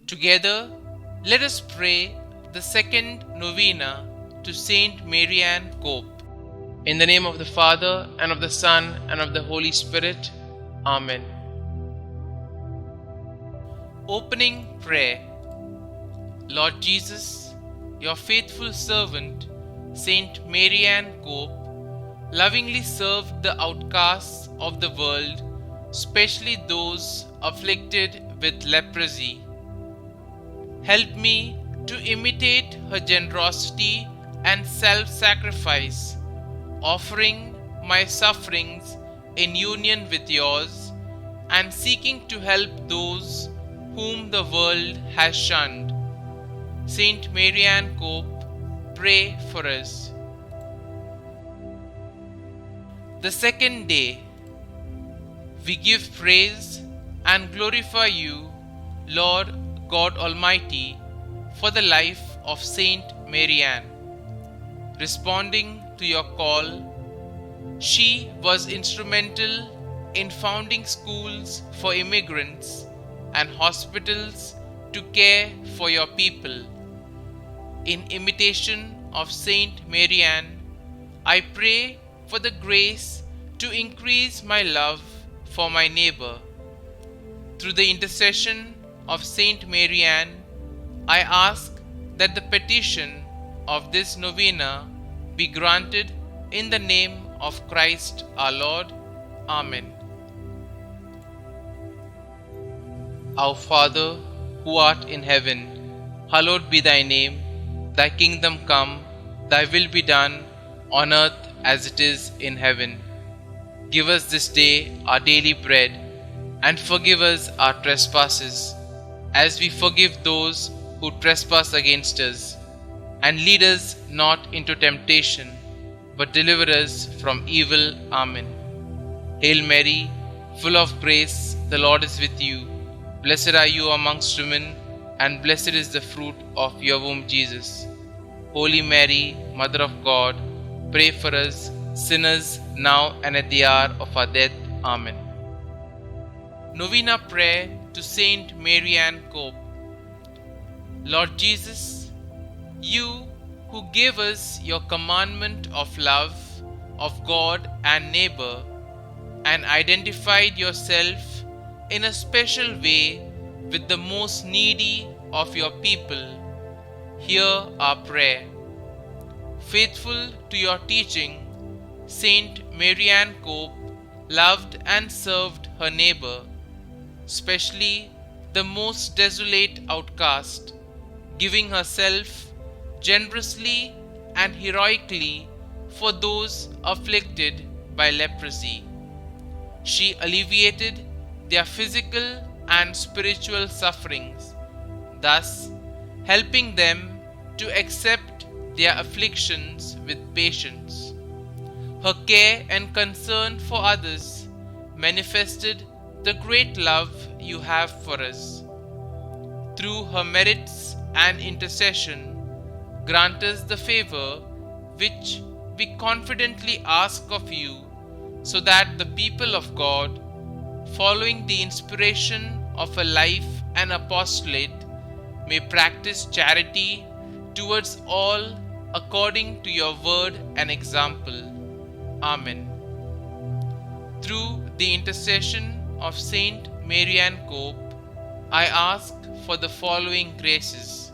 Together, let us pray the second novena to St Maryann Cope. In the name of the Father, and of the Son, and of the Holy Spirit. Amen. Opening Prayer. Lord Jesus, your faithful servant, St Maryann Cope, lovingly served the outcasts of the world, especially those afflicted with leprosy. Help me to imitate her generosity and self-sacrifice, offering my sufferings in union with yours and seeking to help those whom the world has shunned. St Maryann Cope, pray for us. The second day, we give praise and glorify you, Lord God Almighty, for the life of Saint Marianne. Responding to your call, she was instrumental in founding schools for immigrants and hospitals to care for your people. In imitation of Saint Marianne, I pray for the grace to increase my love for my neighbor. Through the intercession of St Marianne, I ask that the petition of this novena be granted in the name of Christ our Lord. Amen. Our Father, who art in heaven, hallowed be thy name. Thy kingdom come, thy will be done, on earth as it is in heaven. Give us this day our daily bread, and forgive us our trespasses, as we forgive those who trespass against us. And lead us not into temptation, but deliver us from evil. Amen. Hail Mary, full of grace, the Lord is with you. Blessed are you amongst women, and blessed is the fruit of your womb, Jesus. Holy Mary, Mother of God, pray for us sinners, now and at the hour of our death. Amen. Novena Prayer to St Maryann Cope. Lord Jesus, you who gave us your commandment of love of God and neighbor, and identified yourself in a special way with the most needy of your people, hear our prayer. Faithful to your teaching, Saint Maryann Cope loved and served her neighbor, especially the most desolate outcast, giving herself generously and heroically for those afflicted by leprosy. She alleviated their physical and spiritual sufferings, thus helping them to accept their afflictions with patience. Her care and concern for others manifested the great love you have for us. Through her merits and intercession, grant us the favor which we confidently ask of you, so that the people of God, following the inspiration of a life and apostolate, may practice charity towards all according to your word and example. Amen. Through the intercession of Saint Maryann Cope, I ask for the following graces.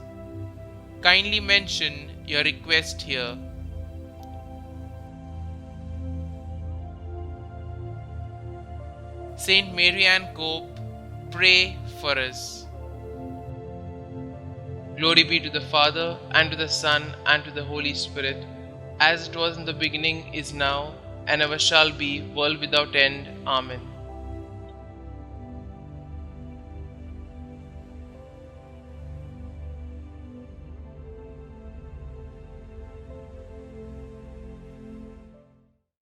Kindly mention your request here. St Maryann Cope, pray for us. Glory be to the Father, and to the Son, and to the Holy Spirit, as it was in the beginning, is now, and ever shall be, world without end. Amen.